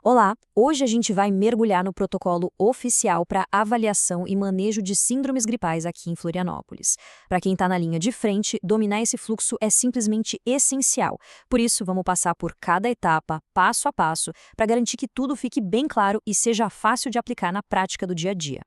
Olá, hoje a gente vai mergulhar no protocolo oficial para avaliação e manejo de síndromes gripais aqui em Florianópolis. Para quem está na linha de frente, dominar esse fluxo é simplesmente essencial. Por isso, vamos passar por cada etapa, passo a passo, para garantir que tudo fique bem claro e seja fácil de aplicar na prática do dia a dia.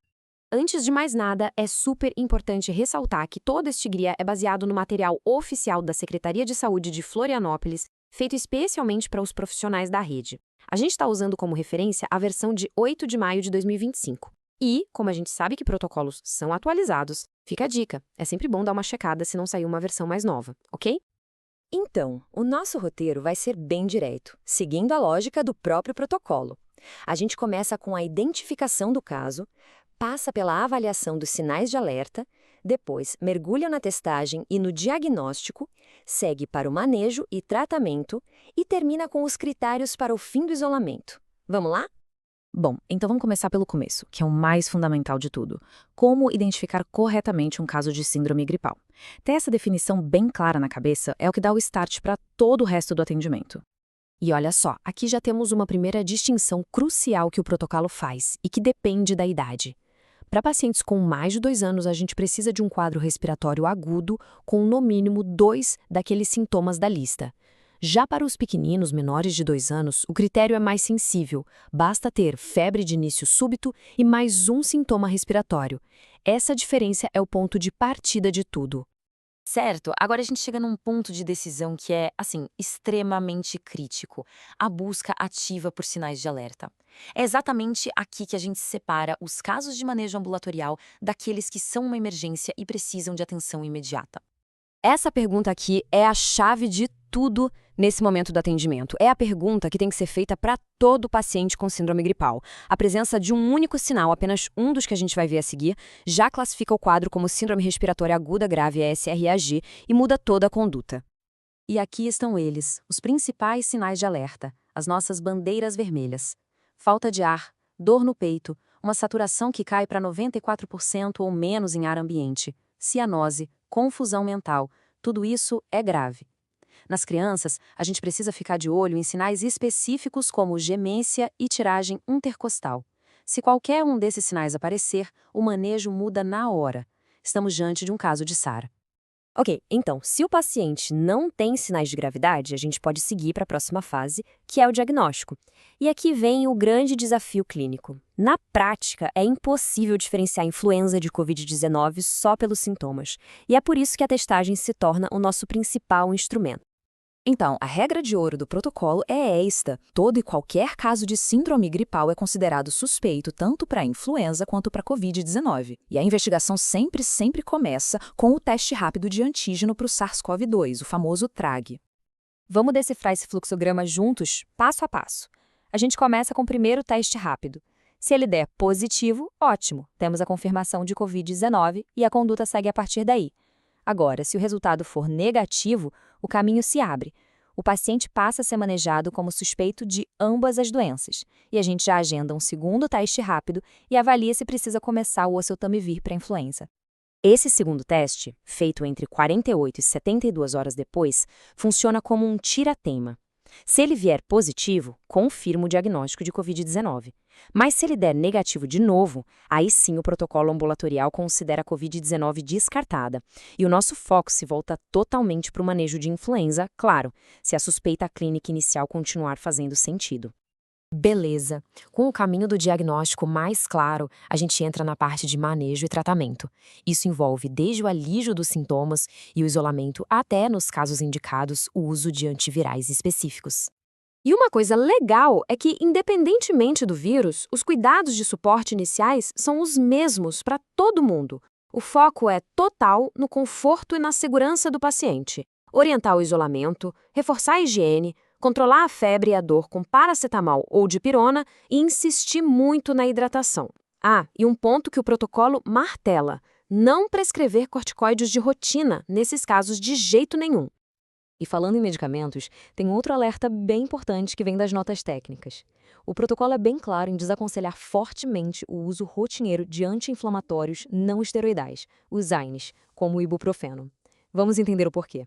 Antes de mais nada, é super importante ressaltar que todo este guia é baseado no material oficial da Secretaria de Saúde de Florianópolis, feito especialmente para os profissionais da rede. A gente está usando como referência a versão de 8 de maio de 2025. E, como a gente sabe que protocolos são atualizados, fica a dica, é sempre bom dar uma checada se não sair uma versão mais nova, ok? Então, o nosso roteiro vai ser bem direto, seguindo a lógica do próprio protocolo. A gente começa com a identificação do caso, passa pela avaliação dos sinais de alerta, depois mergulha na testagem e no diagnóstico, segue para o manejo e tratamento e termina com os critérios para o fim do isolamento. Vamos lá? Bom, então vamos começar pelo começo, que é o mais fundamental de tudo. Como identificar corretamente um caso de síndrome gripal? Ter essa definição bem clara na cabeça é o que dá o start para todo o resto do atendimento. E olha só, aqui já temos uma primeira distinção crucial que o protocolo faz e que depende da idade. Para pacientes com mais de 2 anos, a gente precisa de um quadro respiratório agudo com no mínimo 2 daqueles sintomas da lista. Já para os pequeninos menores de 2 anos, o critério é mais sensível. Basta ter febre de início súbito e mais um sintoma respiratório. Essa diferença é o ponto de partida de tudo. Certo, agora a gente chega num ponto de decisão que é, assim, extremamente crítico: a busca ativa por sinais de alerta. É exatamente aqui que a gente separa os casos de manejo ambulatorial daqueles que são uma emergência e precisam de atenção imediata. Essa pergunta aqui é a chave de tudo nesse momento do atendimento. É a pergunta que tem que ser feita para todo paciente com síndrome gripal. A presença de um único sinal, apenas um dos que a gente vai ver a seguir, já classifica o quadro como síndrome respiratória aguda grave, SRAG, e muda toda a conduta. E aqui estão eles, os principais sinais de alerta, as nossas bandeiras vermelhas. Falta de ar, dor no peito, uma saturação que cai para 94% ou menos em ar ambiente, cianose, confusão mental, tudo isso é grave. Nas crianças, a gente precisa ficar de olho em sinais específicos como gemência e tiragem intercostal. Se qualquer um desses sinais aparecer, o manejo muda na hora. Estamos diante de um caso de SARA. Ok, então, se o paciente não tem sinais de gravidade, a gente pode seguir para a próxima fase, que é o diagnóstico. E aqui vem o grande desafio clínico. Na prática, é impossível diferenciar influenza de Covid-19 só pelos sintomas. E é por isso que a testagem se torna o nosso principal instrumento. Então, a regra de ouro do protocolo é esta: todo e qualquer caso de síndrome gripal é considerado suspeito tanto para a influenza quanto para a Covid-19. E a investigação sempre começa com o teste rápido de antígeno para o SARS-CoV-2, o famoso TRAG. Vamos decifrar esse fluxograma juntos, passo a passo. A gente começa com o primeiro teste rápido. Se ele der positivo, ótimo, temos a confirmação de Covid-19 e a conduta segue a partir daí. Agora, se o resultado for negativo, o caminho se abre. O paciente passa a ser manejado como suspeito de ambas as doenças, e a gente já agenda um segundo teste rápido e avalia se precisa começar o oseltamivir para a influenza. Esse segundo teste, feito entre 48 e 72 horas depois, funciona como um tira-teima. Se ele vier positivo, confirma o diagnóstico de Covid-19. Mas se ele der negativo de novo, aí sim o protocolo ambulatorial considera a Covid-19 descartada. E o nosso foco se volta totalmente para o manejo de influenza, claro, se a suspeita clínica inicial continuar fazendo sentido. Beleza. Com o caminho do diagnóstico mais claro, a gente entra na parte de manejo e tratamento. Isso envolve desde o alívio dos sintomas e o isolamento até, nos casos indicados, o uso de antivirais específicos. E uma coisa legal é que, independentemente do vírus, os cuidados de suporte iniciais são os mesmos para todo mundo. O foco é total no conforto e na segurança do paciente. Orientar o isolamento, reforçar a higiene, controlar a febre e a dor com paracetamol ou dipirona e insistir muito na hidratação. Ah, e um ponto que o protocolo martela: não prescrever corticoides de rotina nesses casos de jeito nenhum. E falando em medicamentos, tem outro alerta bem importante que vem das notas técnicas. O protocolo é bem claro em desaconselhar fortemente o uso rotineiro de anti-inflamatórios não esteroidais, os AINES, como o ibuprofeno. Vamos entender o porquê.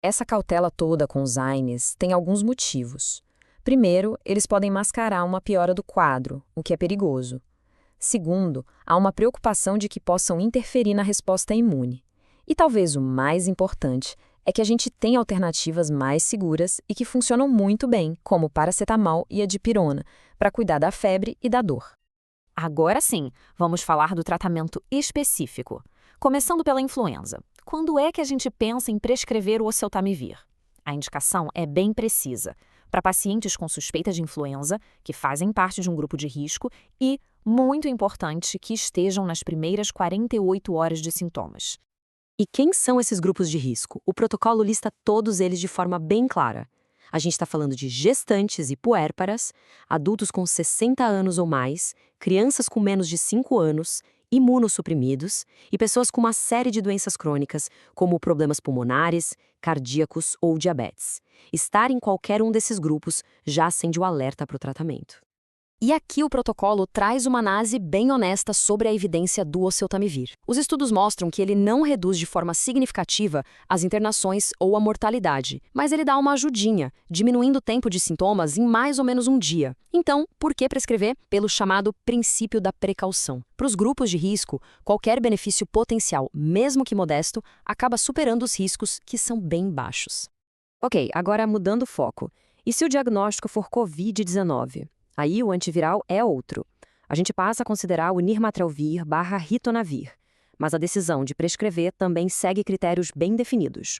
Essa cautela toda com os AINES tem alguns motivos. Primeiro, eles podem mascarar uma piora do quadro, o que é perigoso. Segundo, há uma preocupação de que possam interferir na resposta imune. E talvez o mais importante é que a gente tem alternativas mais seguras e que funcionam muito bem, como o paracetamol e a dipirona, para cuidar da febre e da dor. Agora sim, vamos falar do tratamento específico. Começando pela influenza. Quando é que a gente pensa em prescrever o oseltamivir? A indicação é bem precisa. Para pacientes com suspeita de influenza, que fazem parte de um grupo de risco e, muito importante, que estejam nas primeiras 48 horas de sintomas. E quem são esses grupos de risco? O protocolo lista todos eles de forma bem clara. A gente está falando de gestantes e puérparas, adultos com 60 anos ou mais, crianças com menos de 5 anos, imunossuprimidos e pessoas com uma série de doenças crônicas, como problemas pulmonares, cardíacos ou diabetes. Estar em qualquer um desses grupos já acende o alerta para o tratamento. E aqui o protocolo traz uma análise bem honesta sobre a evidência do oseltamivir. Os estudos mostram que ele não reduz de forma significativa as internações ou a mortalidade, mas ele dá uma ajudinha, diminuindo o tempo de sintomas em mais ou menos um dia. Então, por que prescrever? Pelo chamado princípio da precaução. Para os grupos de risco, qualquer benefício potencial, mesmo que modesto, acaba superando os riscos, que são bem baixos. Ok, agora mudando o foco. E se o diagnóstico for Covid-19? Aí o antiviral é outro. A gente passa a considerar o nirmatrelvir/ritonavir, mas a decisão de prescrever também segue critérios bem definidos.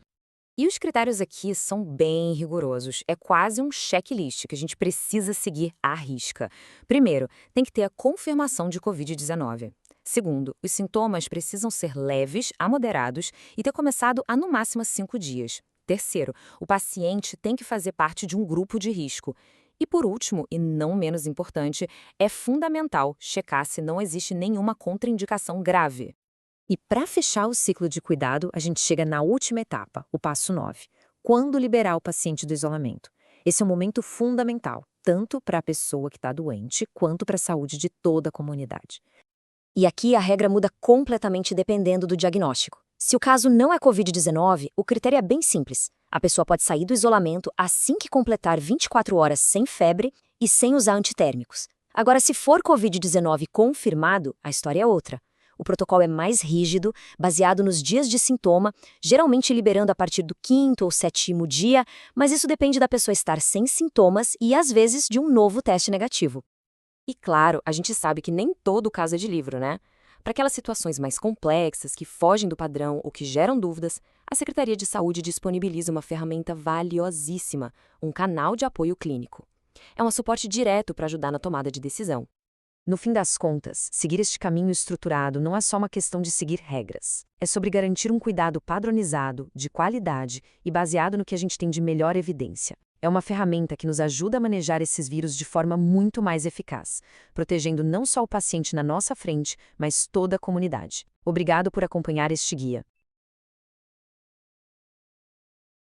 E os critérios aqui são bem rigorosos. É quase um checklist que a gente precisa seguir à risca. Primeiro, tem que ter a confirmação de Covid-19. Segundo, os sintomas precisam ser leves a moderados e ter começado há no máximo 5 dias. Terceiro, o paciente tem que fazer parte de um grupo de risco. E por último, e não menos importante, é fundamental checar se não existe nenhuma contraindicação grave. E para fechar o ciclo de cuidado, a gente chega na última etapa, o passo 9. Quando liberar o paciente do isolamento? Esse é um momento fundamental, tanto para a pessoa que está doente, quanto para a saúde de toda a comunidade. E aqui a regra muda completamente dependendo do diagnóstico. Se o caso não é Covid-19, o critério é bem simples. A pessoa pode sair do isolamento assim que completar 24 horas sem febre e sem usar antitérmicos. Agora, se for Covid-19 confirmado, a história é outra. O protocolo é mais rígido, baseado nos dias de sintoma, geralmente liberando a partir do 5º ou 7º dia, mas isso depende da pessoa estar sem sintomas e, às vezes, de um novo teste negativo. E claro, a gente sabe que nem todo caso é de livro, né? Para aquelas situações mais complexas, que fogem do padrão ou que geram dúvidas, a Secretaria de Saúde disponibiliza uma ferramenta valiosíssima, um canal de apoio clínico. É um suporte direto para ajudar na tomada de decisão. No fim das contas, seguir este caminho estruturado não é só uma questão de seguir regras. É sobre garantir um cuidado padronizado, de qualidade e baseado no que a gente tem de melhor evidência. É uma ferramenta que nos ajuda a manejar esses vírus de forma muito mais eficaz, protegendo não só o paciente na nossa frente, mas toda a comunidade. Obrigado por acompanhar este guia.